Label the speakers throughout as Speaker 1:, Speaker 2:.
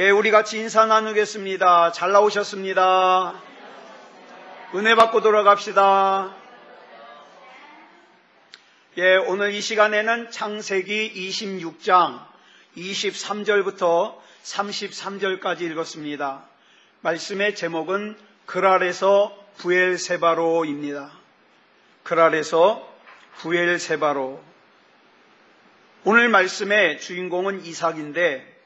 Speaker 1: 예, 우리 같이 인사 나누겠습니다. 잘 나오셨습니다. 은혜 받고 돌아갑시다. 예, 오늘 이 시간에는 창세기 26장 23절부터 33절까지 읽었습니다. 말씀의 제목은 그랄에서 부엘세바로입니다. 그랄에서 부엘세바로. 오늘 말씀의 주인공은 이삭인데,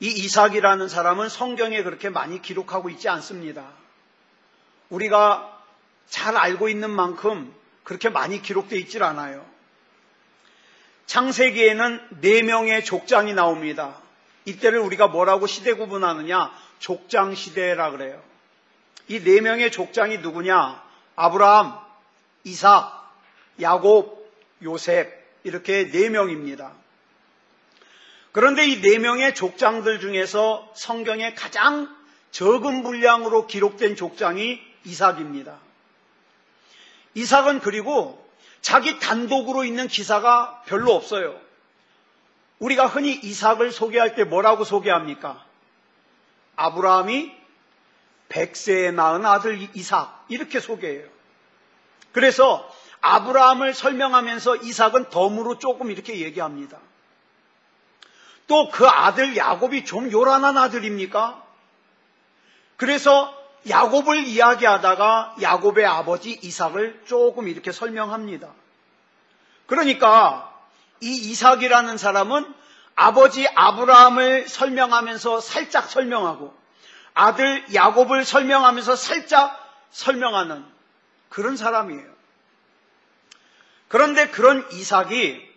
Speaker 1: 이 이삭이라는 사람은 성경에 그렇게 많이 기록하고 있지 않습니다. 우리가 잘 알고 있는 만큼 그렇게 많이 기록되어 있질 않아요. 창세기에는 4명의 족장이 나옵니다. 이때를 우리가 뭐라고 시대 구분하느냐? 족장시대라 그래요. 이 4명의 족장이 누구냐? 아브라함, 이삭, 야곱, 요셉, 이렇게 4명입니다. 그런데 이 4명의 족장들 중에서 성경에 가장 적은 분량으로 기록된 족장이 이삭입니다. 이삭은 그리고 자기 단독으로 있는 기사가 별로 없어요. 우리가 흔히 이삭을 소개할 때 뭐라고 소개합니까? 아브라함이 100세에 낳은 아들 이삭, 이렇게 소개해요. 그래서 아브라함을 설명하면서 이삭은 덤으로 조금 이렇게 얘기합니다. 또 그 아들 야곱이 좀 요란한 아들입니까? 그래서 야곱을 이야기하다가 야곱의 아버지 이삭을 조금 이렇게 설명합니다. 그러니까 이 이삭이라는 사람은 아버지 아브라함을 설명하면서 살짝 설명하고 아들 야곱을 설명하면서 살짝 설명하는 그런 사람이에요. 그런데 그런 이삭이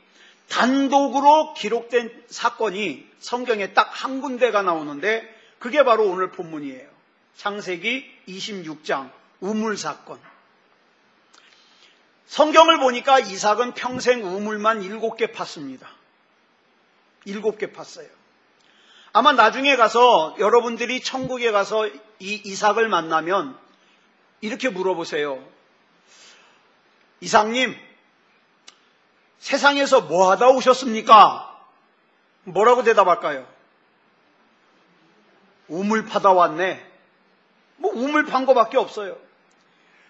Speaker 1: 단독으로 기록된 사건이 성경에 딱 한 군데가 나오는데 그게 바로 오늘 본문이에요. 창세기 26장 우물 사건. 성경을 보니까 이삭은 평생 우물만 7개 팠습니다. 7개 팠어요. 아마 나중에 가서 여러분들이 천국에 가서 이 이삭을 만나면 이렇게 물어보세요. 이삭님, 세상에서 뭐 하다 오셨습니까? 뭐라고 대답할까요? 우물 파다 왔네. 뭐 우물 판 거밖에 없어요.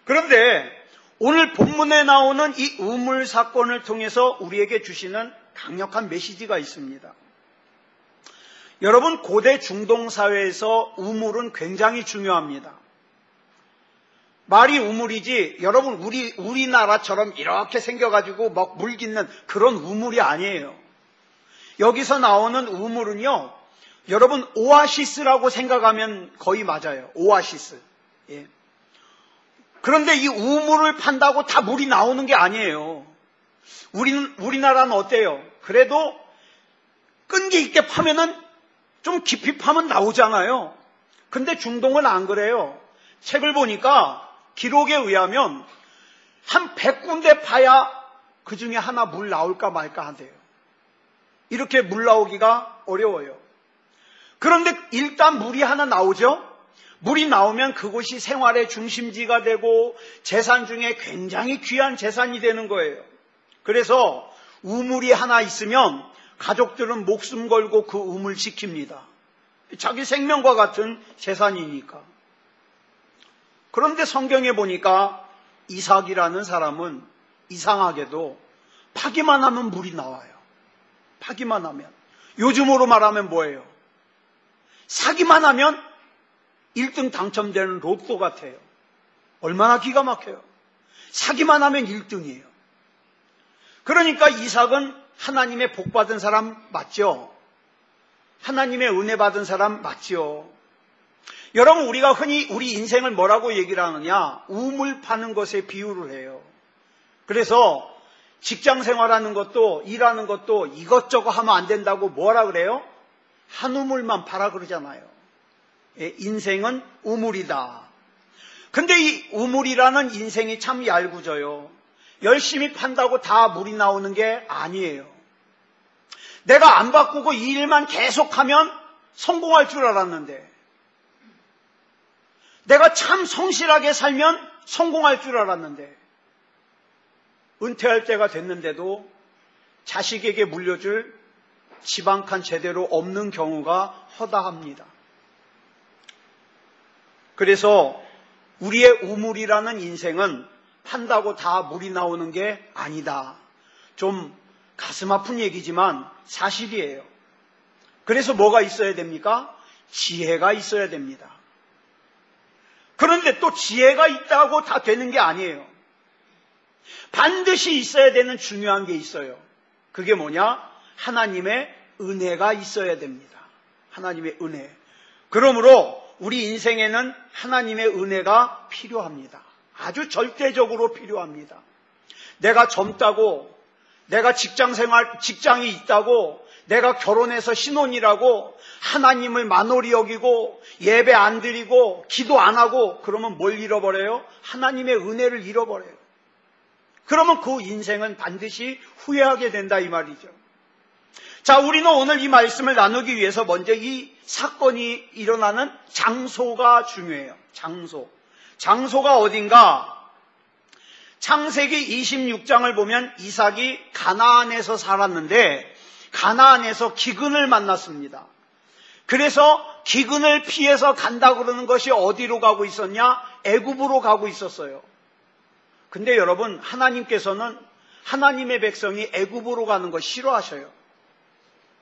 Speaker 1: 그런데 오늘 본문에 나오는 이 우물 사건을 통해서 우리에게 주시는 강력한 메시지가 있습니다. 여러분, 고대 중동 사회에서 우물은 굉장히 중요합니다. 말이 우물이지 여러분 우리나라처럼 이렇게 생겨가지고 막 물 깃는 그런 우물이 아니에요. 여기서 나오는 우물은요, 여러분 오아시스라고 생각하면 거의 맞아요. 오아시스. 예. 그런데 이 우물을 판다고 다 물이 나오는 게 아니에요. 우리나라는 어때요? 그래도 끈기 있게 파면은 좀 깊이 파면 나오잖아요. 근데 중동은 안 그래요. 책을 보니까 기록에 의하면 한 100군데 파야 그 중에 하나 물 나올까 말까 하대요. 이렇게 물 나오기가 어려워요. 그런데 일단 물이 하나 나오죠. 물이 나오면 그곳이 생활의 중심지가 되고 재산 중에 굉장히 귀한 재산이 되는 거예요. 그래서 우물이 하나 있으면 가족들은 목숨 걸고 그 우물 지킵니다. 자기 생명과 같은 재산이니까. 그런데 성경에 보니까 이삭이라는 사람은 이상하게도 파기만 하면 물이 나와요. 파기만 하면. 요즘으로 말하면 뭐예요? 사기만 하면 1등 당첨되는 로또 같아요. 얼마나 기가 막혀요. 사기만 하면 1등이에요. 그러니까 이삭은 하나님의 복 받은 사람 맞죠? 하나님의 은혜 받은 사람 맞죠? 여러분, 우리가 흔히 우리 인생을 뭐라고 얘기를 하느냐? 우물 파는 것에 비유를 해요. 그래서 직장 생활하는 것도 일하는 것도 이것저것 하면 안 된다고 뭐라 그래요? 한 우물만 파라 그러잖아요. 인생은 우물이다. 근데 이 우물이라는 인생이 참 얄궂어요. 열심히 판다고 다 물이 나오는 게 아니에요. 내가 안 바꾸고 이 일만 계속하면 성공할 줄 알았는데, 내가 참 성실하게 살면 성공할 줄 알았는데, 은퇴할 때가 됐는데도 자식에게 물려줄 집 한 칸 제대로 없는 경우가 허다합니다. 그래서 우리의 우물이라는 인생은 판다고 다 물이 나오는 게 아니다. 좀 가슴 아픈 얘기지만 사실이에요. 그래서 뭐가 있어야 됩니까? 지혜가 있어야 됩니다. 그런데 또 지혜가 있다고 다 되는 게 아니에요. 반드시 있어야 되는 중요한 게 있어요. 그게 뭐냐? 하나님의 은혜가 있어야 됩니다. 하나님의 은혜. 그러므로 우리 인생에는 하나님의 은혜가 필요합니다. 아주 절대적으로 필요합니다. 내가 젊다고, 내가 직장이 있다고, 내가 결혼해서 신혼이라고 하나님을 만홀히 여기고 예배 안 드리고 기도 안 하고 그러면 뭘 잃어버려요? 하나님의 은혜를 잃어버려요. 그러면 그 인생은 반드시 후회하게 된다 이 말이죠. 자, 우리는 오늘 이 말씀을 나누기 위해서 먼저 이 사건이 일어나는 장소가 중요해요. 장소가 어딘가? 창세기 26장을 보면 이삭이 가나안에서 살았는데 가나안에서 기근을 만났습니다. 그래서 기근을 피해서 간다 그러는 것이 어디로 가고 있었냐? 애굽으로 가고 있었어요. 근데 여러분, 하나님께서는 하나님의 백성이 애굽으로 가는 거 싫어하셔요.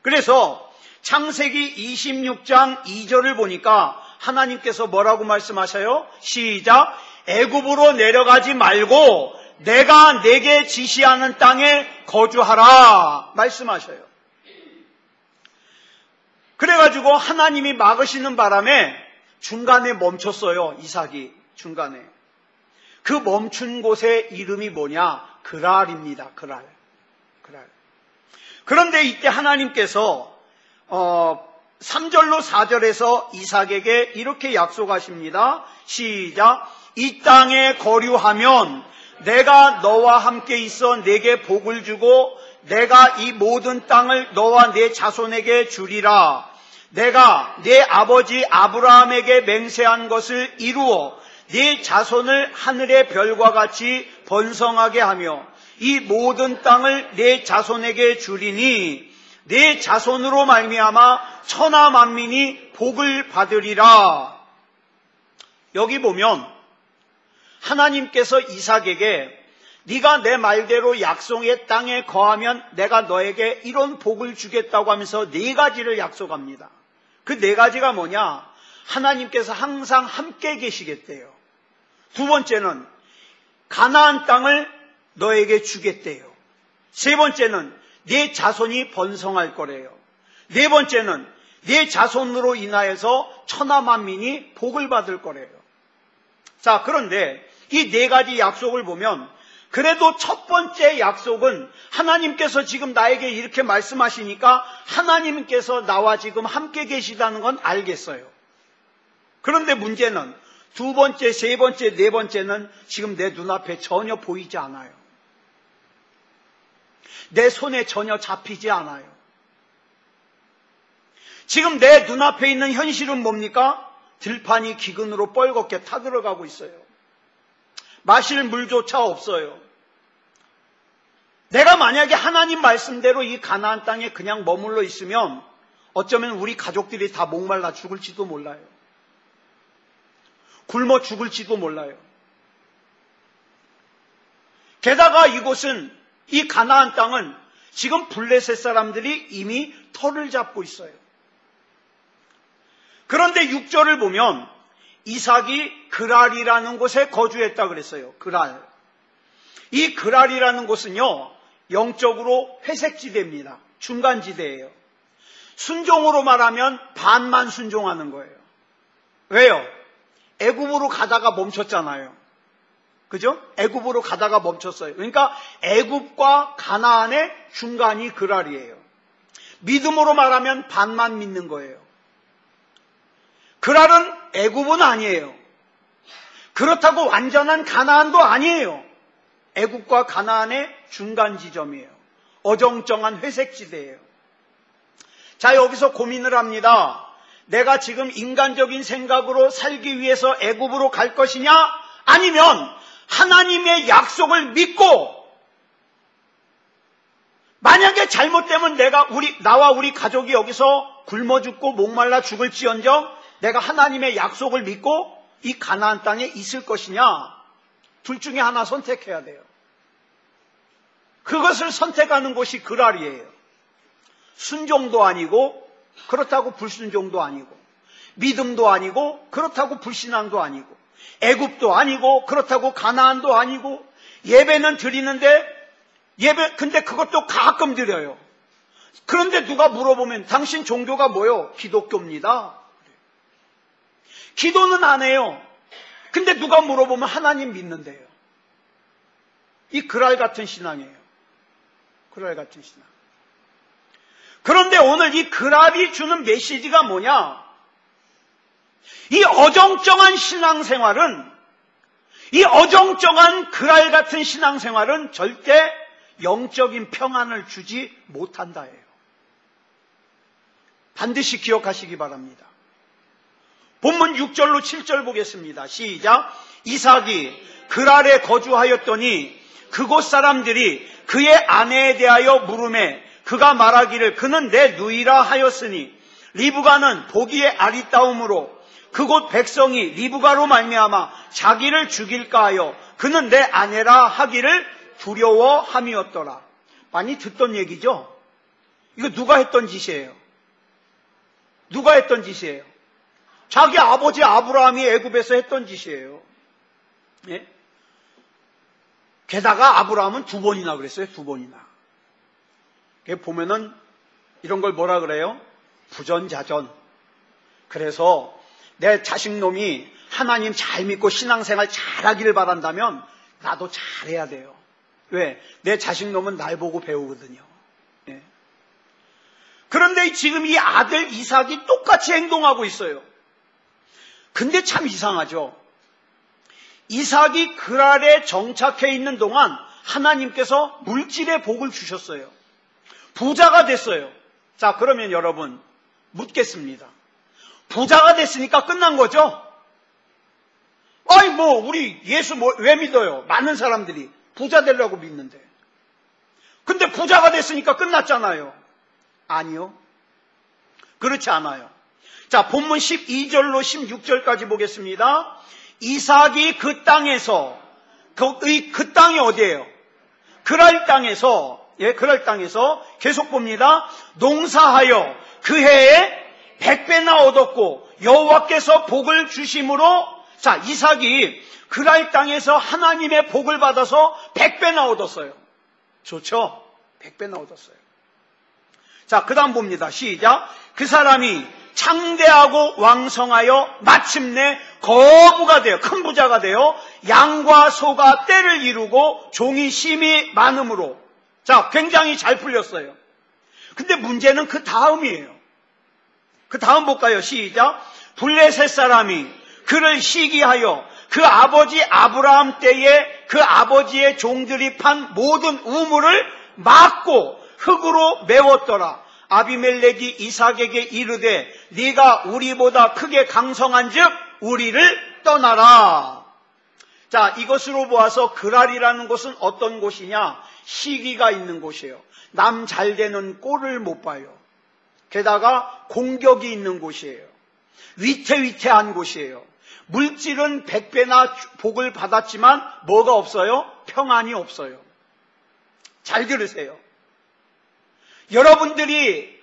Speaker 1: 그래서 창세기 26장 2절을 보니까 하나님께서 뭐라고 말씀하셔요? 시작! 애굽으로 내려가지 말고 내가 내게 지시하는 땅에 거주하라 말씀하셔요. 그래가지고 하나님이 막으시는 바람에 중간에 멈췄어요. 이삭이 중간에. 그 멈춘 곳의 이름이 뭐냐? 그랄입니다. 그랄. 그런데 이때 하나님께서 3절로 4절에서 이삭에게 이렇게 약속하십니다. 시작! 이 땅에 거류하면 내가 너와 함께 있어 내게 복을 주고 내가 이 모든 땅을 너와 내 자손에게 주리라. 내가 내 아버지 아브라함에게 맹세한 것을 이루어 네 자손을 하늘의 별과 같이 번성하게 하며 이 모든 땅을 내 자손에게 주리니 네 자손으로 말미암아 천하 만민이 복을 받으리라. 여기 보면 하나님께서 이삭에게 네가 내 말대로 약속의 땅에 거하면 내가 너에게 이런 복을 주겠다고 하면서 네 가지를 약속합니다. 그 네 가지가 뭐냐? 하나님께서 항상 함께 계시겠대요. 두 번째는 가나안 땅을 너에게 주겠대요. 세 번째는 네 자손이 번성할 거래요. 네 번째는 네 자손으로 인하여서 천하 만민이 복을 받을 거래요. 자, 그런데 이 네 가지 약속을 보면 그래도 첫 번째 약속은 하나님께서 지금 나에게 이렇게 말씀하시니까 하나님께서 나와 지금 함께 계시다는 건 알겠어요. 그런데 문제는 두 번째, 세 번째, 네 번째는 지금 내 눈앞에 전혀 보이지 않아요. 내 손에 전혀 잡히지 않아요. 지금 내 눈앞에 있는 현실은 뭡니까? 들판이 기근으로 뻘겋게 타들어가고 있어요. 마실 물조차 없어요. 내가 만약에 하나님 말씀대로 이 가나안 땅에 그냥 머물러 있으면 어쩌면 우리 가족들이 다 목말라 죽을지도 몰라요. 굶어 죽을지도 몰라요. 게다가 이곳은, 이 가나안 땅은 지금 블레셋 사람들이 이미 터를 잡고 있어요. 그런데 6절을 보면 이삭이 그랄이라는 곳에 거주했다 그랬어요. 그랄. 이 그랄이라는 곳은요, 영적으로 회색지대입니다. 중간지대예요. 순종으로 말하면 반만 순종하는 거예요. 왜요? 애굽으로 가다가 멈췄잖아요. 그죠? 애굽으로 가다가 멈췄어요. 그러니까 애굽과 가나안의 중간이 그랄이에요. 믿음으로 말하면 반만 믿는 거예요. 그랄은 애굽은 아니에요. 그렇다고 완전한 가나안도 아니에요. 애굽과 가나안의 중간 지점이에요. 어정쩡한 회색지대예요. 자, 여기서 고민을 합니다. 내가 지금 인간적인 생각으로 살기 위해서 애굽으로 갈 것이냐? 아니면 하나님의 약속을 믿고 만약에 잘못되면 나와 우리 가족이 여기서 굶어 죽고 목말라 죽을지언정 내가 하나님의 약속을 믿고 이 가나안 땅에 있을 것이냐? 둘 중에 하나 선택해야 돼요. 그것을 선택하는 것이 그랄이에요. 순종도 아니고 그렇다고 불순종도 아니고 믿음도 아니고 그렇다고 불신앙도 아니고 애굽도 아니고 그렇다고 가나안도 아니고 예배는 드리는데 근데 그것도 가끔 드려요. 그런데 누가 물어보면 당신 종교가 뭐요? 기독교입니다. 기도는 안 해요. 근데 누가 물어보면 하나님 믿는데요. 이 그랄 같은 신앙이에요. 그랄 같은 신앙. 그런데 오늘 이 그랄이 주는 메시지가 뭐냐? 이 어정쩡한 신앙생활은, 이 어정쩡한 그랄 같은 신앙생활은 절대 영적인 평안을 주지 못한다예요. 반드시 기억하시기 바랍니다. 본문 6절로 7절 보겠습니다. 시작. 이삭이 그랄에 거주하였더니 그곳 사람들이 그의 아내에 대하여 물으매 그가 말하기를 그는 내 누이라 하였으니 리브가는 보기에 아리따움으로 그곳 백성이 리브가로 말미암아 자기를 죽일까 하여 그는 내 아내라 하기를 두려워함이었더라. 많이 듣던 얘기죠? 이거 누가 했던 짓이에요? 누가 했던 짓이에요? 자기 아버지 아브라함이 애굽에서 했던 짓이에요. 예? 게다가 아브라함은 2번이나 그랬어요. 2번이나. 보면은 이런 걸 뭐라 그래요? 부전자전. 그래서 내 자식놈이 하나님 잘 믿고 신앙생활 잘하기를 바란다면 나도 잘해야 돼요. 왜? 내 자식놈은 날 보고 배우거든요. 예. 그런데 지금 이 아들 이삭이 똑같이 행동하고 있어요. 근데 참 이상하죠. 이삭이 그랄에 정착해 있는 동안 하나님께서 물질의 복을 주셨어요. 부자가 됐어요. 자, 그러면 여러분 묻겠습니다. 부자가 됐으니까 끝난 거죠? 아이 우리 예수 왜 믿어요? 많은 사람들이 부자 되려고 믿는데. 근데 부자가 됐으니까 끝났잖아요. 아니요. 그렇지 않아요. 자, 본문 12절로 16절까지 보겠습니다. 이삭이 그 땅에서, 그 땅이 어디예요? 그랄 땅에서, 그랄 땅에서 계속 봅니다. 농사하여 그 해에 100배나 얻었고 여호와께서 복을 주심으로, 자, 이삭이 그랄 땅에서 하나님의 복을 받아서 100배나 얻었어요. 좋죠? 100배나 얻었어요. 자, 그 다음 봅니다. 시작. 그 사람이 창대하고 왕성하여 마침내 거부가 되어 큰 부자가 되어 양과 소가 떼를 이루고 종이 심히 많음으로. 자, 굉장히 잘 풀렸어요. 근데 문제는 그 다음이에요. 그 다음 볼까요? 시작. 블레셋 사람이 그를 시기하여 그 아버지 아브라함 때에 그 아버지의 종들이 판 모든 우물을 막고 흙으로 메웠더라. 아비멜렉이 이삭에게 이르되 네가 우리보다 크게 강성한즉 우리를 떠나라. 자, 이것으로 보아서 그랄이라는 곳은 어떤 곳이냐? 시기가 있는 곳이에요. 남 잘 되는 꼴을 못 봐요. 게다가 공격이 있는 곳이에요. 위태위태한 곳이에요. 물질은 100배나 복을 받았지만 뭐가 없어요? 평안이 없어요. 잘 들으세요. 여러분들이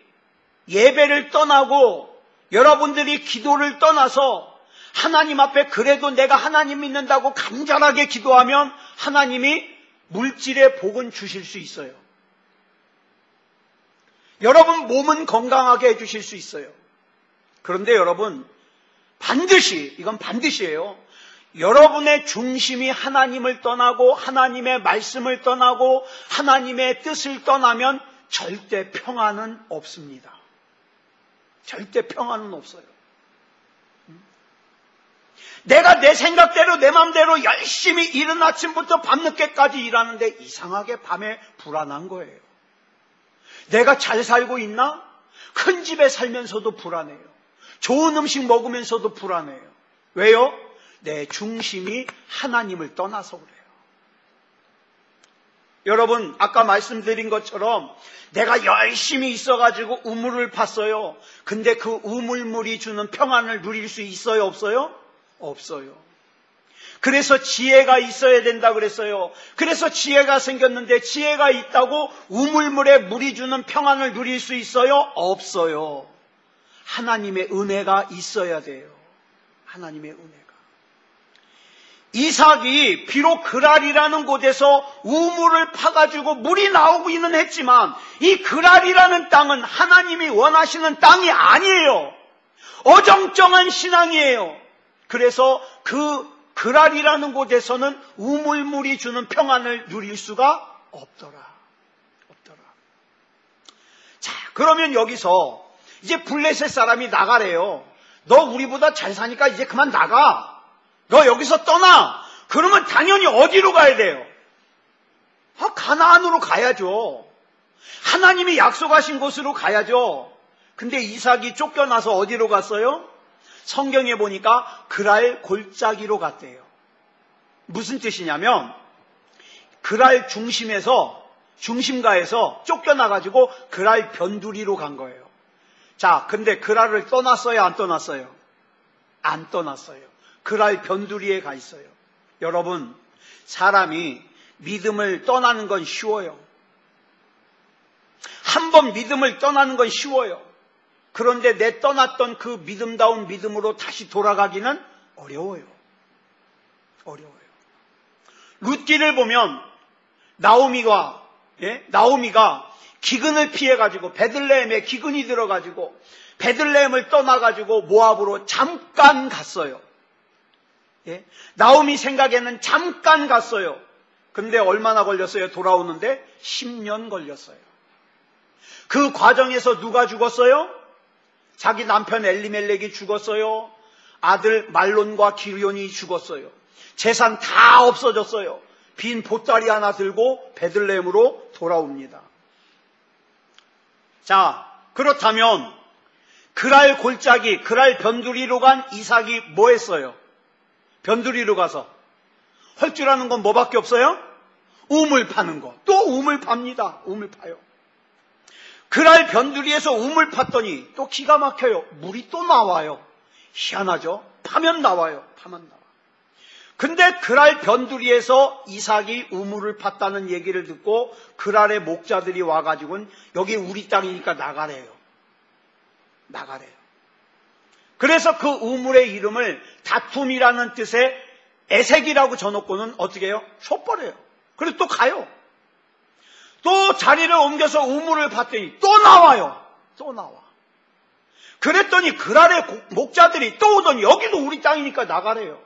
Speaker 1: 예배를 떠나고 여러분들이 기도를 떠나서 하나님 앞에 그래도 내가 하나님 믿는다고 간절하게 기도하면 하나님이 물질의 복은 주실 수 있어요. 여러분 몸은 건강하게 해주실 수 있어요. 그런데 여러분 반드시, 이건 반드시예요. 여러분의 중심이 하나님을 떠나고 하나님의 말씀을 떠나고 하나님의 뜻을 떠나면 절대 평안은 없습니다. 절대 평안은 없어요. 내가 내 생각대로 내 마음대로 열심히 이른 아침부터 밤늦게까지 일하는데 이상하게 밤에 불안한 거예요. 내가 잘 살고 있나? 큰 집에 살면서도 불안해요. 좋은 음식 먹으면서도 불안해요. 왜요? 내 중심이 하나님을 떠나서 그래요. 여러분, 아까 말씀드린 것처럼 내가 열심히 있어가지고 우물을 팠어요. 근데 그 우물물이 주는 평안을 누릴 수 있어요, 없어요? 없어요. 그래서 지혜가 있어야 된다 그랬어요. 그래서 지혜가 생겼는데 지혜가 있다고 우물물에 물이 주는 평안을 누릴 수 있어요? 없어요. 하나님의 은혜가 있어야 돼요. 하나님의 은혜가. 이삭이 비록 그랄이라는 곳에서 우물을 파가지고 물이 나오기는 했지만 이 그랄이라는 땅은 하나님이 원하시는 땅이 아니에요. 어정쩡한 신앙이에요. 그래서 그 그랄이라는 곳에서는 우물물이 주는 평안을 누릴 수가 없더라. 자, 그러면 여기서 이제 블레셋 사람이 나가래요. 너 우리보다 잘 사니까 이제 그만 나가. 너 여기서 떠나. 그러면 당연히 어디로 가야 돼요? 가나안으로 가야죠. 하나님이 약속하신 곳으로 가야죠. 근데 이삭이 쫓겨나서 어디로 갔어요? 성경에 보니까 그랄 골짜기로 갔대요. 무슨 뜻이냐면 그랄 중심가에서 쫓겨나가지고 그랄 변두리로 간 거예요. 자, 근데 그랄을 떠났어요, 안 떠났어요? 안 떠났어요. 그랄 변두리에 가 있어요. 여러분, 사람이 믿음을 떠나는 건 쉬워요. 한 번 믿음을 떠나는 건 쉬워요. 그런데 내 떠났던 그 믿음다운 믿음으로 다시 돌아가기는 어려워요. 룻기를 보면 나오미가 기근을 피해가지고 베들레헴에 기근이 들어가지고 베들레헴을 떠나가지고 모압으로 잠깐 갔어요. 나오미 생각에는 잠깐 갔어요. 근데 얼마나 걸렸어요? 돌아오는데 10년 걸렸어요. 그 과정에서 누가 죽었어요? 자기 남편 엘리멜렉이 죽었어요. 아들 말론과 기르온이 죽었어요. 재산 다 없어졌어요. 빈 보따리 하나 들고 베들레헴으로 돌아옵니다. 자, 그렇다면 그랄 골짜기, 그랄 변두리로 간 이삭이 뭐 했어요? 변두리로 가서 할 줄 아는 건 뭐밖에 없어요? 우물 파는 거. 또 우물 팝니다. 우물 파요. 그랄 변두리에서 우물 팠더니 또 기가 막혀요. 물이 또 나와요. 희한하죠? 파면 나와요. 근데 그랄 변두리에서 이삭이 우물을 팠다는 얘기를 듣고 그랄의 목자들이 와가지고는 여기 우리 땅이니까 나가래요. 그래서 그 우물의 이름을 다툼이라는 뜻의 에색이라고 적어놓고는 어떻게 해요? 촛버려요. 그래서 또 가요. 또 자리를 옮겨서 우물을 봤더니 또 나와요. 그랬더니 그랄의 목자들이 또 오더니 여기도 우리 땅이니까 나가래요.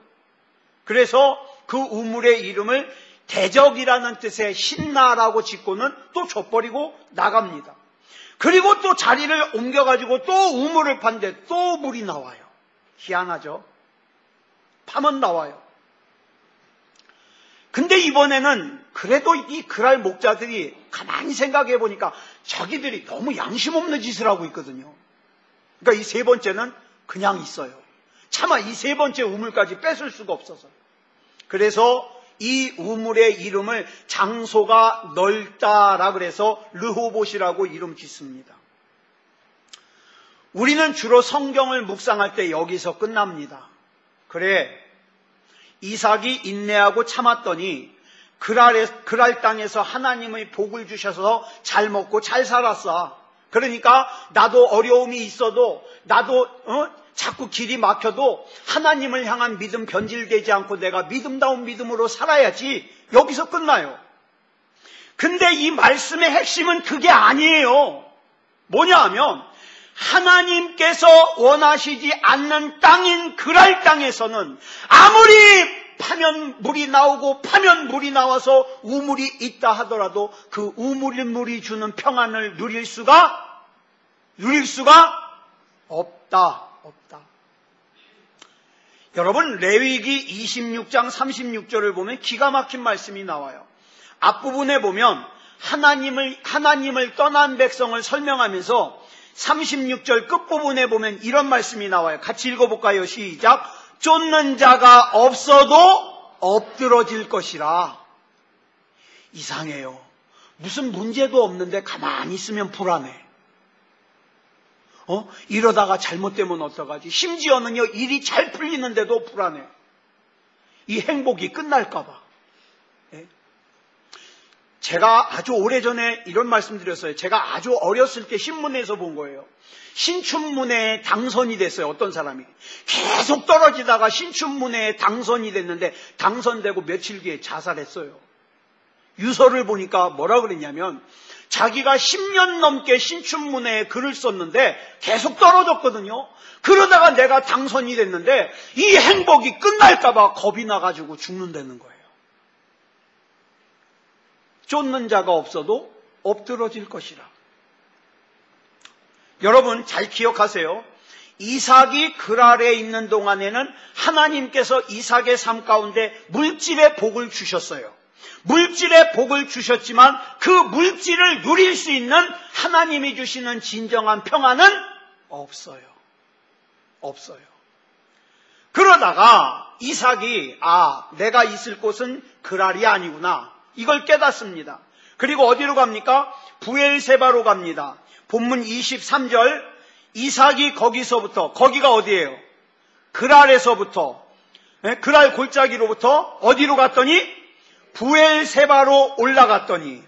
Speaker 1: 그래서 그 우물의 이름을 대적이라는 뜻의 신나라고 짓고는 또 줘버리고 나갑니다. 그리고 또 자리를 옮겨가지고 또 우물을 팠는데 또 물이 나와요. 희한하죠? 파면 나와요. 근데 이번에는 그래도 이 그랄 목자들이 가만히 생각해 보니까 자기들이 너무 양심 없는 짓을 하고 있거든요. 그러니까 이 세 번째는 그냥 있어요. 차마 이 세 번째 우물까지 뺏을 수가 없어서. 그래서 이 우물의 이름을 장소가 넓다라 그래서 르호봇이라고 이름 짓습니다. 우리는 주로 성경을 묵상할 때 여기서 끝납니다. 그래, 이삭이 인내하고 참았더니 그랄 땅에서 하나님의 복을 주셔서 잘 먹고 잘 살았어. 그러니까 나도 어려움이 있어도 나도 자꾸 길이 막혀도 하나님을 향한 믿음 변질되지 않고 내가 믿음다운 믿음으로 살아야지. 여기서 끝나요. 근데 이 말씀의 핵심은 그게 아니에요. 뭐냐 하면 하나님께서 원하시지 않는 땅인 그랄 땅에서는 아무리 파면 물이 나오고 파면 물이 나와서 우물이 있다 하더라도 그 우물이 주는 평안을 누릴 수가 없다. 여러분, 레위기 26장 36절을 보면 기가 막힌 말씀이 나와요. 앞부분에 보면 하나님을 떠난 백성을 설명하면서 36절 끝부분에 보면 이런 말씀이 나와요. 같이 읽어볼까요? 시작. 쫓는 자가 없어도 엎드러질 것이라. 이상해요. 무슨 문제도 없는데 가만히 있으면 불안해. 이러다가 잘못되면 어떡하지? 심지어는요, 일이 잘 풀리는데도 불안해. 이 행복이 끝날까 봐. 제가 아주 오래전에 이런 말씀 드렸어요. 제가 아주 어렸을 때 신문에서 본 거예요. 신춘문예에 당선이 됐어요. 어떤 사람이. 계속 떨어지다가 신춘문예에 당선이 됐는데 당선되고 며칠 뒤에 자살했어요. 유서를 보니까 뭐라 그랬냐면 자기가 10년 넘게 신춘문예에 글을 썼는데 계속 떨어졌거든요. 그러다가 내가 당선이 됐는데 이 행복이 끝날까 봐 겁이 나가지고 죽는다는 거예요. 쫓는 자가 없어도 엎드러질 것이라. 여러분 잘 기억하세요. 이삭이 글 아래에 있는 동안에는 하나님께서 이삭의 삶 가운데 물질의 복을 주셨어요. 물질의 복을 주셨지만 그 물질을 누릴 수 있는 하나님이 주시는 진정한 평안은 없어요. 없어요. 그러다가 이삭이 내가 있을 곳은 그랄이 아니구나. 이걸 깨닫습니다. 그리고 어디로 갑니까? 부엘세바로 갑니다. 본문 23절 이삭이 거기가 어디예요? 그랄에서부터 그랄 골짜기로부터 어디로 갔더니 부엘세바로 올라갔더니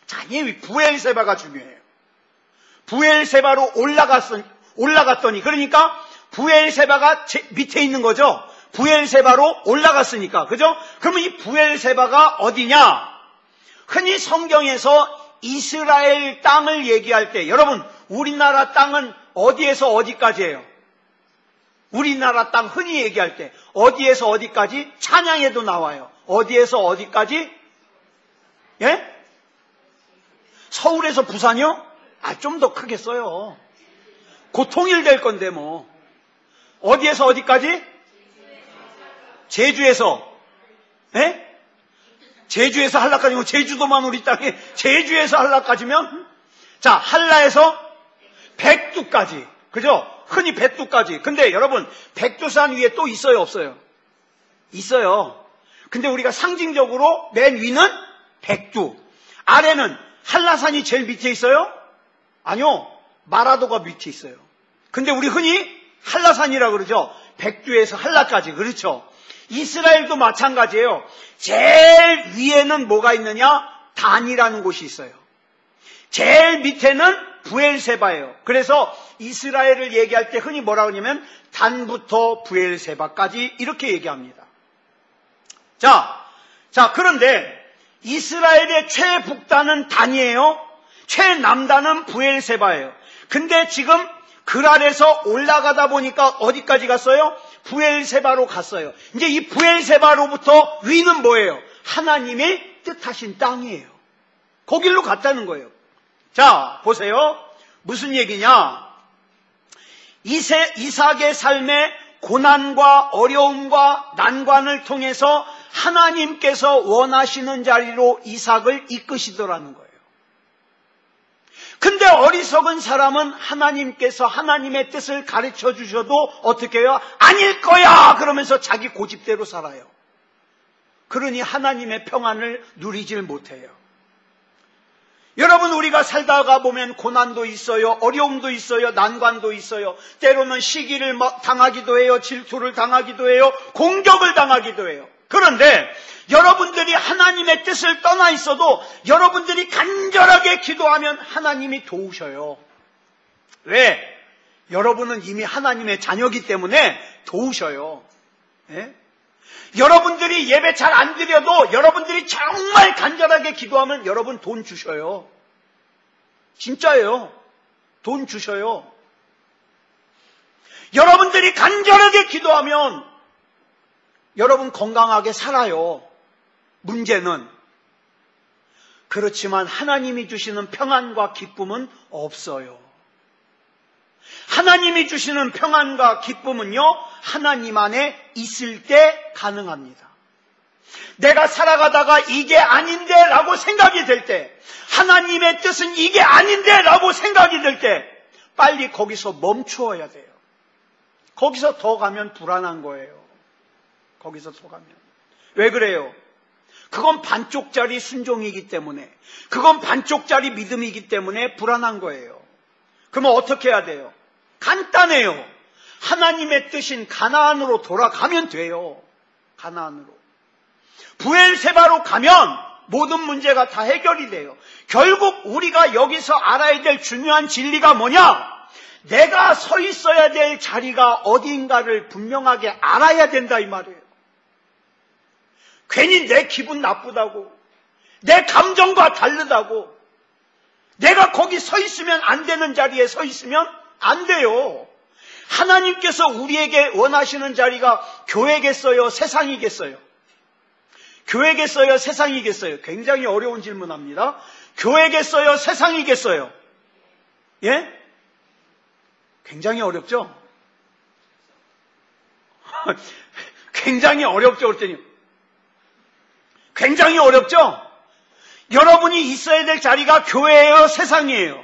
Speaker 1: 자, 이 부엘세바가 중요해요. 부엘세바로 올라갔더니 그러니까 부엘세바가 밑에 있는 거죠. 부엘세바로 올라갔으니까. 그죠? 그러면 이 부엘세바가 어디냐? 흔히 성경에서 이스라엘 땅을 얘기할 때 여러분 우리나라 땅은 어디에서 어디까지예요? 우리나라 땅 흔히 얘기할 때 어디에서 어디까지? 찬양에도 나와요. 어디에서 어디까지? 예? 서울에서 부산이요? 좀 더 크게 써요. 곧 통일될 건데 뭐. 어디에서 어디까지? 제주에서. 예? 제주에서 한라까지면 제주도만 우리 땅에 제주에서 한라까지면 자 한라에서 백두까지. 그죠? 흔히 백두까지. 근데 여러분 백두산 위에 또 있어요 없어요? 있어요. 근데 우리가 상징적으로 맨 위는 백두, 아래는 한라산이 제일 밑에 있어요? 아니요, 마라도가 밑에 있어요. 근데 우리 흔히 한라산이라고 그러죠. 백두에서 한라까지. 그렇죠? 이스라엘도 마찬가지예요. 제일 위에는 뭐가 있느냐? 단이라는 곳이 있어요. 제일 밑에는 부엘세바예요. 그래서 이스라엘을 얘기할 때 흔히 뭐라고 하냐면 단부터 부엘세바까지 이렇게 얘기합니다. 자, 그런데 이스라엘의 최북단은 단이에요. 최남단은 부엘세바예요. 근데 지금 그랄에서 올라가다 보니까 어디까지 갔어요? 부엘세바로 갔어요. 이제 이 부엘세바로부터 위는 뭐예요? 하나님의 뜻하신 땅이에요. 거길로 갔다는 거예요. 자, 보세요. 무슨 얘기냐? 이삭의 삶에 고난과 어려움과 난관을 통해서 하나님께서 원하시는 자리로 이삭을 이끄시더라는 거예요. 근데 어리석은 사람은 하나님께서 하나님의 뜻을 가르쳐 주셔도 어떻게 해요? 아닐 거야! 그러면서 자기 고집대로 살아요. 그러니 하나님의 평안을 누리질 못해요. 여러분 우리가 살다가 보면 고난도 있어요. 어려움도 있어요. 난관도 있어요. 때로는 시기를 당하기도 해요. 질투를 당하기도 해요. 공격을 당하기도 해요. 그런데 여러분들이 하나님의 뜻을 떠나 있어도 여러분들이 간절하게 기도하면 하나님이 도우셔요. 왜? 여러분은 이미 하나님의 자녀이기 때문에 도우셔요. 예? 여러분들이 예배 잘 안 드려도 여러분들이 정말 간절하게 기도하면 여러분 돈 주셔요. 진짜예요. 돈 주셔요. 여러분들이 간절하게 기도하면 여러분 건강하게 살아요. 문제는 그렇지만 하나님이 주시는 평안과 기쁨은 없어요. 하나님이 주시는 평안과 기쁨은요, 하나님 안에 있을 때 가능합니다. 내가 살아가다가 이게 아닌데 라고 생각이 될 때, 하나님의 뜻은 이게 아닌데 라고 생각이 들 때 빨리 거기서 멈추어야 돼요. 거기서 더 가면 불안한 거예요. 거기서 더 가면. 왜 그래요? 그건 반쪽짜리 순종이기 때문에, 그건 반쪽짜리 믿음이기 때문에 불안한 거예요. 그러면 어떻게 해야 돼요? 간단해요. 하나님의 뜻인 가나안으로 돌아가면 돼요. 가나안으로. 브엘세바로 가면 모든 문제가 다 해결이 돼요. 결국 우리가 여기서 알아야 될 중요한 진리가 뭐냐? 내가 서 있어야 될 자리가 어디인가를 분명하게 알아야 된다 이 말이에요. 괜히 내 기분 나쁘다고, 내 감정과 다르다고, 내가 거기 서 있으면 안 되는 자리에 서 있으면 안 돼요. 하나님께서 우리에게 원하시는 자리가 교회겠어요? 세상이겠어요? 교회겠어요? 세상이겠어요? 굉장히 어려운 질문합니다. 교회겠어요? 세상이겠어요? 예? 굉장히 어렵죠? 굉장히 어렵죠? 그랬더니 굉장히 어렵죠? 여러분이 있어야 될 자리가 교회예요? 세상이에요?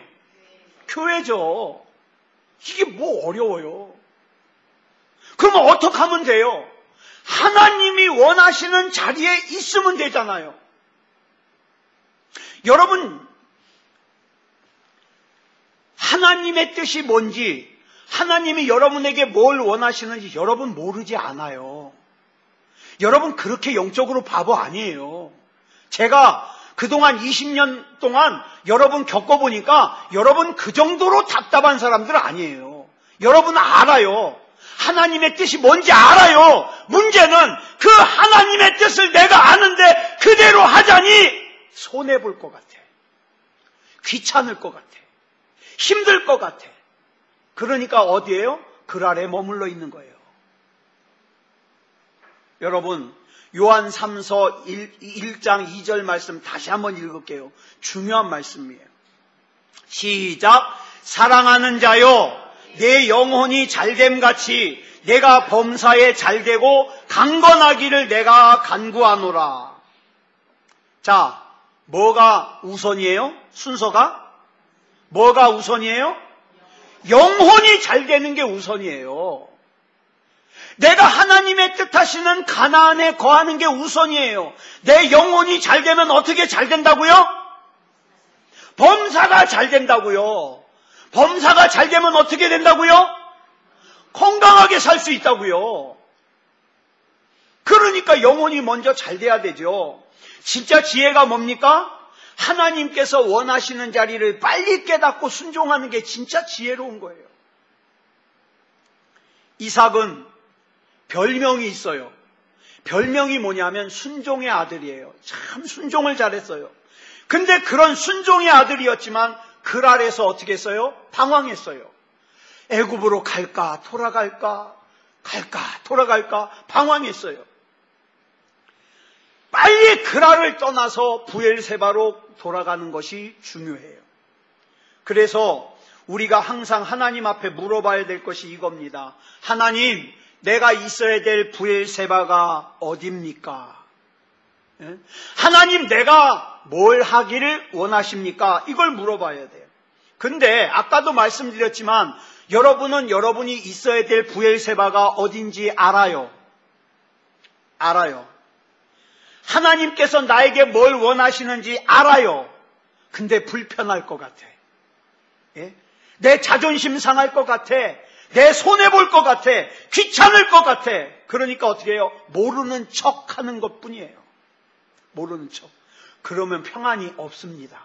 Speaker 1: 교회죠. 이게 뭐 어려워요. 그러면 어떻게 하면 돼요? 하나님이 원하시는 자리에 있으면 되잖아요. 여러분, 하나님의 뜻이 뭔지, 하나님이 여러분에게 뭘 원하시는지 여러분 모르지 않아요. 여러분 그렇게 영적으로 바보 아니에요. 제가 그동안 20년 동안 여러분 겪어보니까 여러분 그 정도로 답답한 사람들 아니에요. 여러분 알아요. 하나님의 뜻이 뭔지 알아요. 문제는 그 하나님의 뜻을 내가 아는데 그대로 하자니 손해볼 것 같아. 귀찮을 것 같아. 힘들 것 같아. 그러니까 어디에요? 글 아래 머물러 있는 거예요. 여러분, 요한 3서 1장 2절 말씀 다시 한번 읽을게요. 중요한 말씀이에요. 시작. 사랑하는 자여, 내 영혼이 잘됨같이 내가 범사에 잘되고 강건하기를 내가 간구하노라. 자, 뭐가 우선이에요? 순서가? 뭐가 우선이에요? 영혼이 잘되는 게 우선이에요. 내가 하나님의 뜻하시는 가나안에 거하는 게 우선이에요. 내 영혼이 잘되면 어떻게 잘된다고요? 범사가 잘된다고요. 범사가 잘되면 어떻게 된다고요? 건강하게 살 수 있다고요. 그러니까 영혼이 먼저 잘돼야 되죠. 진짜 지혜가 뭡니까? 하나님께서 원하시는 자리를 빨리 깨닫고 순종하는 게 진짜 지혜로운 거예요. 이삭은 별명이 있어요. 별명이 뭐냐면 순종의 아들이에요. 참 순종을 잘했어요. 근데 그런 순종의 아들이었지만 글 아래서 어떻게 했어요? 방황했어요. 애굽으로 갈까 돌아갈까, 갈까 돌아갈까 방황했어요. 빨리 그라를 떠나서 브엘세바로 돌아가는 것이 중요해요. 그래서 우리가 항상 하나님 앞에 물어봐야 될 것이 이겁니다. 하나님, 내가 있어야 될 브엘세바가 어디입니까? 하나님, 내가 뭘 하기를 원하십니까? 이걸 물어봐야 돼요. 근데 아까도 말씀드렸지만 여러분은 여러분이 있어야 될 브엘세바가 어딘지 알아요. 알아요. 하나님께서 나에게 뭘 원하시는지 알아요. 근데 불편할 것 같아. 예? 내 자존심 상할 것 같아. 내 손해볼 것 같아. 귀찮을 것 같아. 그러니까 어떻게 해요? 모르는 척 하는 것뿐이에요. 모르는 척. 그러면 평안이 없습니다.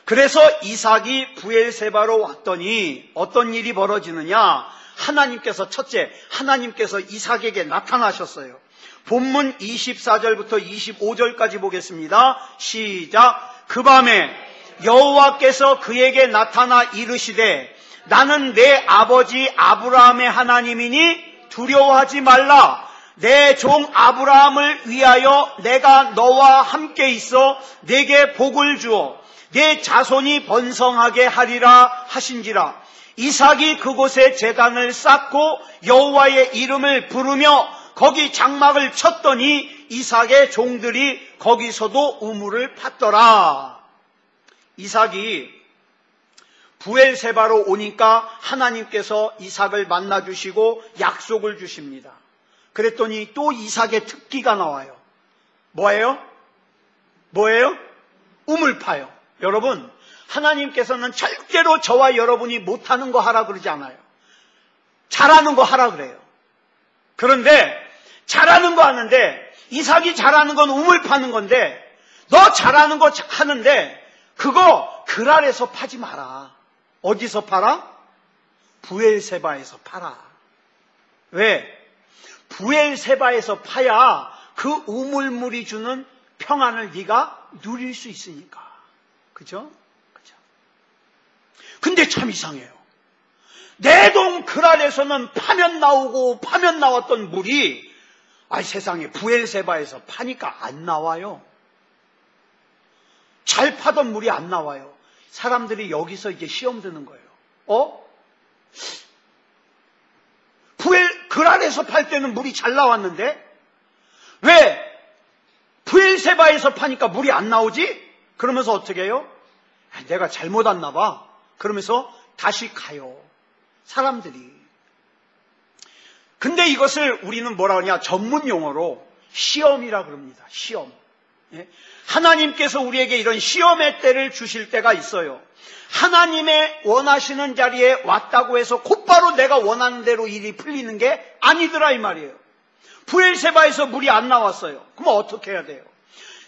Speaker 1: 그래서 이삭이 브엘세바로 왔더니 어떤 일이 벌어지느냐? 하나님께서 첫째, 하나님께서 이삭에게 나타나셨어요. 본문 24절부터 25절까지 보겠습니다. 시작. 그 밤에 여호와께서 그에게 나타나 이르시되 나는 내 아버지 아브라함의 하나님이니 두려워하지 말라. 내 종 아브라함을 위하여 내가 너와 함께 있어 내게 복을 주어 내 자손이 번성하게 하리라 하신지라. 이삭이 그곳에 제단을 쌓고 여호와의 이름을 부르며 거기 장막을 쳤더니 이삭의 종들이 거기서도 우물을 팠더라. 이삭이 브엘세바로 오니까 하나님께서 이삭을 만나주시고 약속을 주십니다. 그랬더니 또 이삭의 특기가 나와요. 뭐예요? 뭐예요? 우물파요. 여러분, 하나님께서는 절대로 저와 여러분이 못하는 거 하라 그러지 않아요. 잘하는 거 하라 그래요. 그런데 잘하는 거 하는데, 이삭이 잘하는 건 우물 파는 건데, 너 잘하는 거 하는데 그거 그랄에서 파지 마라. 어디서 팔아? 브엘세바에서 팔아. 왜? 브엘세바에서 파야 그 우물물이 주는 평안을 네가 누릴 수 있으니까. 그죠? 그죠? 근데 참 이상해요. 내 동 그랄에서는 파면 나오고 파면 나왔던 물이 세상에 브엘세바에서 파니까 안 나와요. 잘 파던 물이 안 나와요. 사람들이 여기서 이제 시험 드는 거예요. 그랄에서 팔 때는 물이 잘 나왔는데 왜 브엘세바에서 파니까 물이 안 나오지? 그러면서 어떻게 해요? 내가 잘못 왔나 봐. 그러면서 다시 가요. 사람들이. 근데 이것을 우리는 뭐라 하냐? 전문 용어로 시험이라 그럽니다. 시험. 하나님께서 우리에게 이런 시험의 때를 주실 때가 있어요. 하나님의 원하시는 자리에 왔다고 해서 곧바로 내가 원하는 대로 일이 풀리는 게 아니더라 이 말이에요. 브엘세바에서 물이 안 나왔어요. 그럼 어떻게 해야 돼요?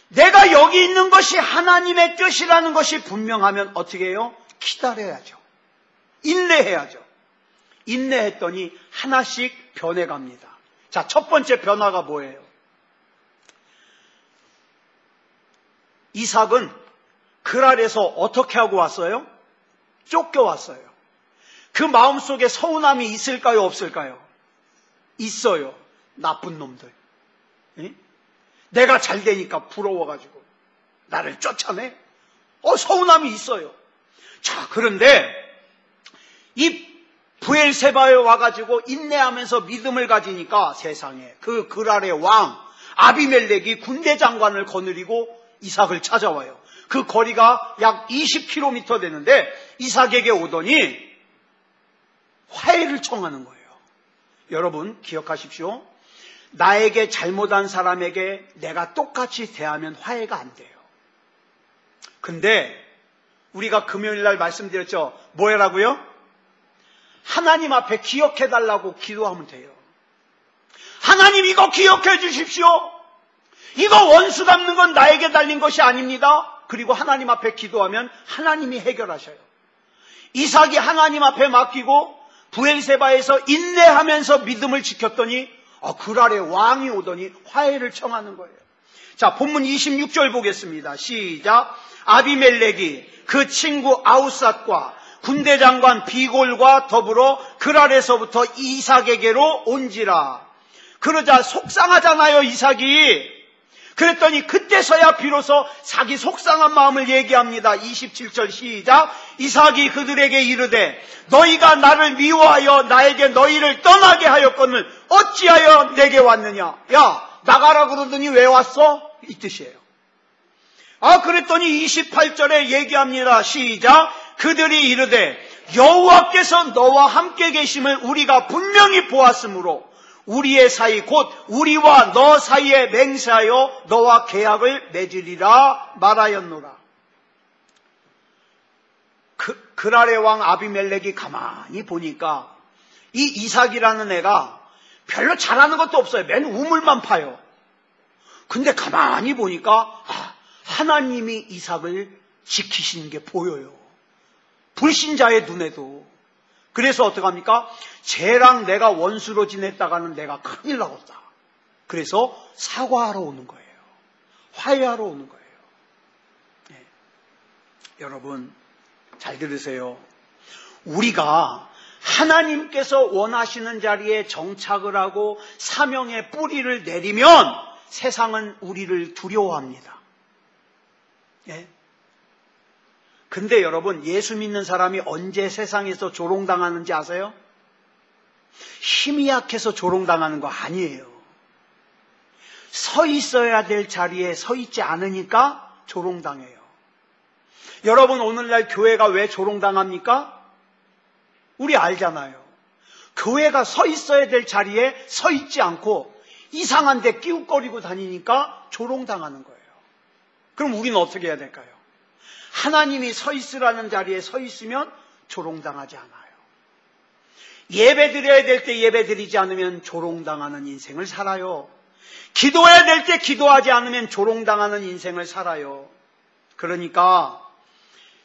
Speaker 1: 내가 여기 있는 것이 하나님의 뜻이라는 것이 분명하면 어떻게 해요? 기다려야죠. 인내해야죠. 인내했더니 하나씩 변해갑니다. 자, 첫 번째 변화가 뭐예요? 이삭은 그랄에서 어떻게 하고 왔어요? 쫓겨왔어요. 그 마음속에 서운함이 있을까요? 없을까요? 있어요. 나쁜 놈들. 내가 잘 되니까 부러워가지고 나를 쫓아내? 서운함이 있어요. 자, 그런데 이 브엘세바에 와가지고 인내하면서 믿음을 가지니까 세상에 그 그랄의 왕 아비멜렉이 군대 장관을 거느리고 이삭을 찾아와요. 그 거리가 약 20km 되는데 이삭에게 오더니 화해를 청하는 거예요. 여러분 기억하십시오. 나에게 잘못한 사람에게 내가 똑같이 대하면 화해가 안 돼요. 근데 우리가 금요일날 말씀드렸죠. 뭐라고요? 하나님 앞에 기억해달라고 기도하면 돼요. 하나님 이거 기억해 주십시오. 이거 원수 갚는 건 나에게 달린 것이 아닙니다. 그리고 하나님 앞에 기도하면 하나님이 해결하셔요. 이삭이 하나님 앞에 맡기고 브엘세바에서 인내하면서 믿음을 지켰더니 그랄의 왕이 오더니 화해를 청하는 거예요. 자, 본문 26절 보겠습니다. 시작. 아비멜렉이 그 친구 아우삿과 군대 장관 비골과 더불어 그랄에서부터 이삭에게로 온지라. 그러자 속상하잖아요, 이삭이. 그랬더니 그때서야 비로소 자기 속상한 마음을 얘기합니다. 27절 시작. 이삭이 그들에게 이르되 너희가 나를 미워하여 나에게 너희를 떠나게 하였거늘 어찌하여 내게 왔느냐. 야, 나가라 그러더니 왜 왔어? 이 뜻이에요. 그랬더니 28절에 얘기합니다. 시작. 그들이 이르되 여호와께서 너와 함께 계심을 우리가 분명히 보았으므로 우리의 사이 곧 우리와 너 사이에 맹세하여 너와 계약을 맺으리라 말하였노라. 그랄의 왕 아비멜렉이 가만히 보니까 이 이삭이라는 애가 별로 잘하는 것도 없어요. 맨 우물만 파요. 근데 가만히 보니까 하나님이 이삭을 지키시는 게 보여요. 불신자의 눈에도. 그래서 어떡합니까? 쟤랑 내가 원수로 지냈다가는 내가 큰일 나겠다. 그래서 사과하러 오는 거예요. 화해하러 오는 거예요. 네. 여러분 잘 들으세요. 우리가 하나님께서 원하시는 자리에 정착을 하고 사명의 뿌리를 내리면 세상은 우리를 두려워합니다. 네. 근데 여러분 예수 믿는 사람이 언제 세상에서 조롱당하는지 아세요? 힘이 약해서 조롱당하는 거 아니에요. 서 있어야 될 자리에 서 있지 않으니까 조롱당해요. 여러분 오늘날 교회가 왜 조롱당합니까? 우리 알잖아요. 교회가 서 있어야 될 자리에 서 있지 않고 이상한 데 끼웃거리고 다니니까 조롱당하는 거예요. 그럼 우리는 어떻게 해야 될까요? 하나님이 서 있으라는 자리에 서 있으면 조롱당하지 않아요. 예배 드려야 될 때 예배 드리지 않으면 조롱당하는 인생을 살아요. 기도해야 될 때 기도하지 않으면 조롱당하는 인생을 살아요. 그러니까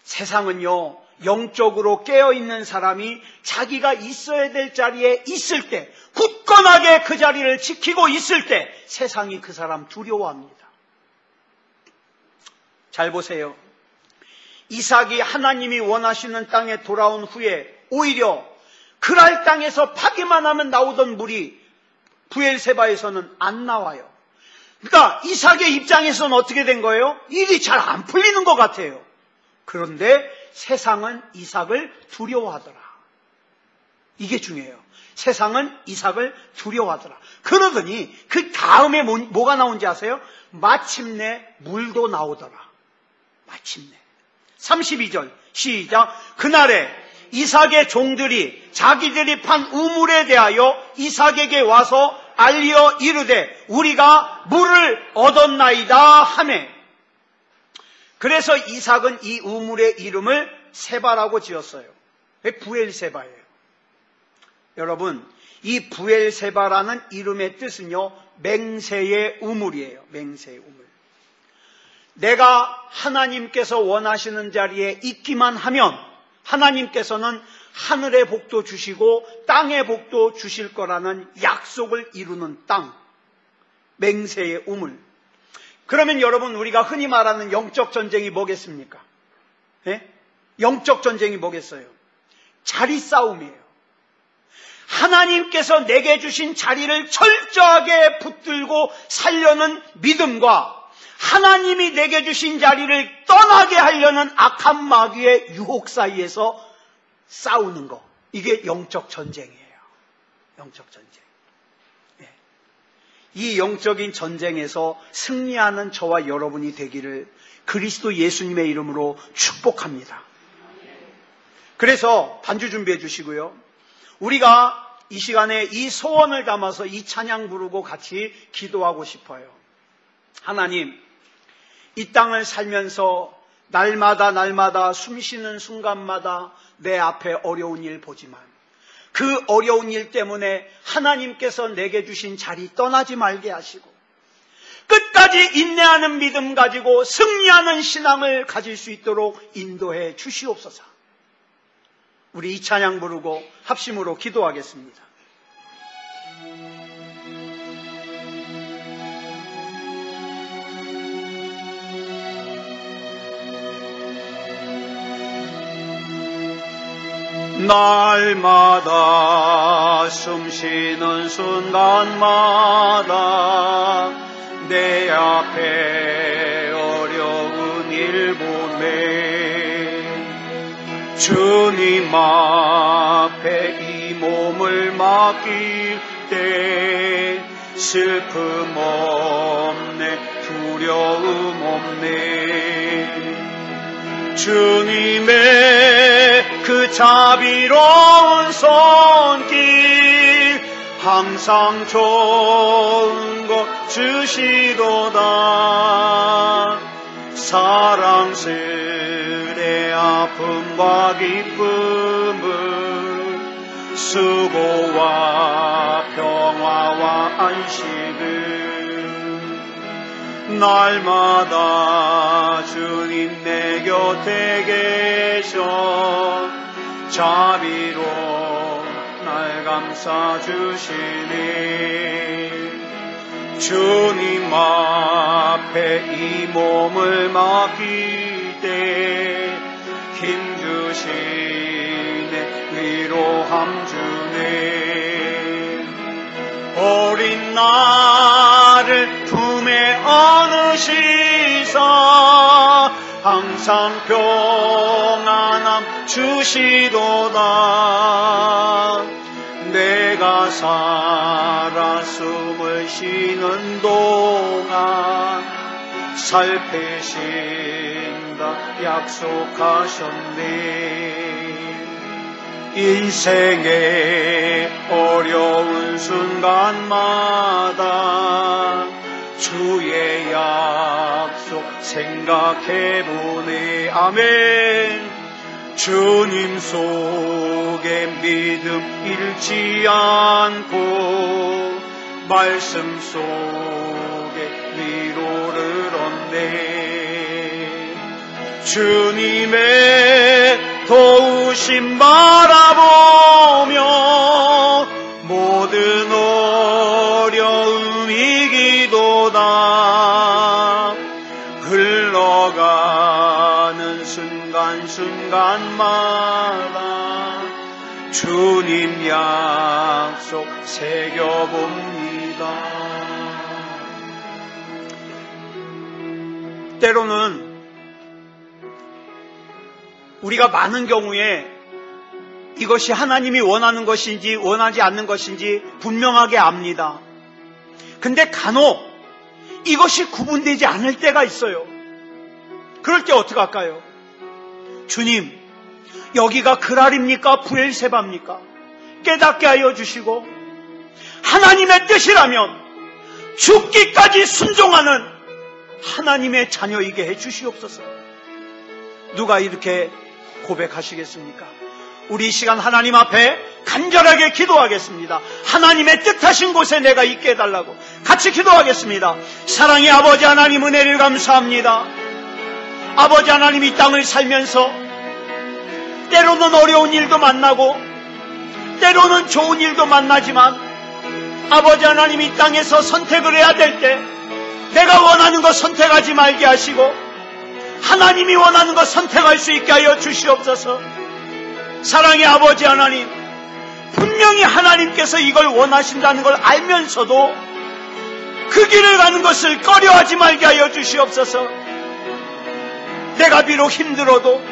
Speaker 1: 세상은요, 영적으로 깨어있는 사람이 자기가 있어야 될 자리에 있을 때, 굳건하게 그 자리를 지키고 있을 때 세상이 그 사람 두려워합니다. 잘 보세요. 이삭이 하나님이 원하시는 땅에 돌아온 후에 오히려 그랄 땅에서 파기만 하면 나오던 물이 브엘세바에서는 안 나와요. 그러니까 이삭의 입장에서는 어떻게 된 거예요? 일이 잘 안 풀리는 것 같아요. 그런데 세상은 이삭을 두려워하더라. 이게 중요해요. 세상은 이삭을 두려워하더라. 그러더니 그 다음에 뭐가 나온지 아세요? 마침내 물도 나오더라. 마침내. 32절 시작. 그날에 이삭의 종들이 자기들이 판 우물에 대하여 이삭에게 와서 알려 이르되 우리가 물을 얻었나이다 하매. 그래서 이삭은 이 우물의 이름을 세바라고 지었어요. 부엘세바예요. 여러분, 이 부엘세바라는 이름의 뜻은요, 맹세의 우물이에요. 맹세의 우물. 내가 하나님께서 원하시는 자리에 있기만 하면 하나님께서는 하늘의 복도 주시고 땅의 복도 주실 거라는 약속을 이루는 땅, 맹세의 우물. 그러면 여러분, 우리가 흔히 말하는 영적 전쟁이 뭐겠습니까? 예? 영적 전쟁이 뭐겠어요? 자리 싸움이에요. 하나님께서 내게 주신 자리를 철저하게 붙들고 살려는 믿음과 하나님이 내게 주신 자리를 떠나게 하려는 악한 마귀의 유혹 사이에서 싸우는 거. 이게 영적 전쟁이에요. 영적 전쟁. 네. 이 영적인 전쟁에서 승리하는 저와 여러분이 되기를 그리스도 예수님의 이름으로 축복합니다. 그래서 반주 준비해 주시고요. 우리가 이 시간에 이 소원을 담아서 이 찬양 부르고 같이 기도하고 싶어요. 하나님, 이 땅을 살면서 날마다 숨쉬는 순간마다 내 앞에 어려운 일 보지만 그 어려운 일 때문에 하나님께서 내게 주신 자리 떠나지 말게 하시고 끝까지 인내하는 믿음 가지고 승리하는 신앙을 가질 수 있도록 인도해 주시옵소서. 우리 이 찬양 부르고 합심으로 기도하겠습니다. 날마다 숨쉬는 순간마다 내 앞에 어려운 일 보내 주님 앞에 이 몸을 맡길 때 슬픔 없네 두려움 없네 주님의 그 자비로운 손길 항상 좋은 것 주시도다 사랑스레 아픔과 기쁨을 수고와 평화와 안식을 날마다 주님 내 곁에 계셔 자비로 날 감싸주시네 주님 앞에 이 몸을 맡길 때 힘주시네 위로함 주네 어린 나를 품에 안으시사 항상 평안함 주시도다 내가 살아 숨을 쉬는 동안 살피신다 약속하셨네 인생의 어려운 순간마다 주의 약속 생각해보네. 아멘. 주님 속에 믿음 잃지 않고 말씀 속에 위로를 얻네. 주님의 도우심 바라보며 모든 어려움 이기도다. 흘러가는 순간순간마다 주님 약속 새겨봅니다. 때로는 우리가 많은 경우에 이것이 하나님이 원하는 것인지 원하지 않는 것인지 분명하게 압니다. 근데 간혹 이것이 구분되지 않을 때가 있어요. 그럴 때 어떡할까요? 주님, 여기가 그랄입니까? 브엘세바입니까? 깨닫게 하여 주시고 하나님의 뜻이라면 죽기까지 순종하는 하나님의 자녀이게 해 주시옵소서. 누가 이렇게 고백하시겠습니까? 우리 이 시간 하나님 앞에 간절하게 기도하겠습니다. 하나님의 뜻하신 곳에 내가 있게 해달라고 같이 기도하겠습니다. 사랑의 아버지 하나님, 은혜를 감사합니다. 아버지 하나님, 이 땅을 살면서 때로는 어려운 일도 만나고 때로는 좋은 일도 만나지만 아버지 하나님, 이 땅에서 선택을 해야 될 때 내가 원하는 것 선택하지 말게 하시고 하나님이 원하는 것 선택할 수 있게 하여 주시옵소서. 사랑의 아버지 하나님, 분명히 하나님께서 이걸 원하신다는 걸 알면서도 그 길을 가는 것을 꺼려하지 말게 하여 주시옵소서. 내가 비록 힘들어도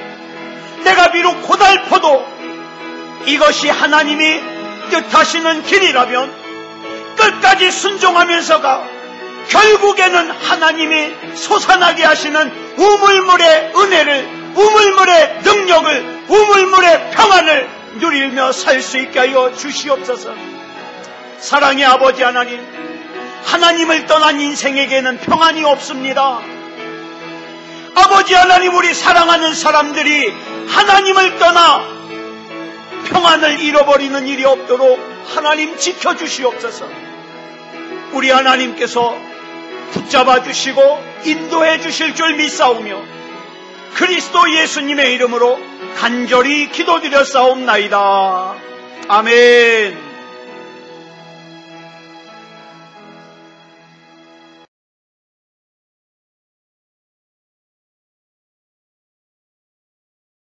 Speaker 1: 내가 비록 고달퍼도 이것이 하나님이 뜻하시는 길이라면 끝까지 순종하면서가 결국에는 하나님이 솟아나게 하시는 우물물의 은혜를, 우물물의 능력을, 우물물의 평안을 누리며 살 수 있게 하여 주시옵소서. 사랑의 아버지 하나님, 하나님을 떠난 인생에게는 평안이 없습니다. 아버지 하나님, 우리 사랑하는 사람들이 하나님을 떠나 평안을 잃어버리는 일이 없도록 하나님 지켜주시옵소서. 우리 하나님께서 붙잡아 주시고 인도해 주실 줄 믿사오며 그리스도 예수님의 이름으로 간절히 기도드렸사옵나이다. 아멘.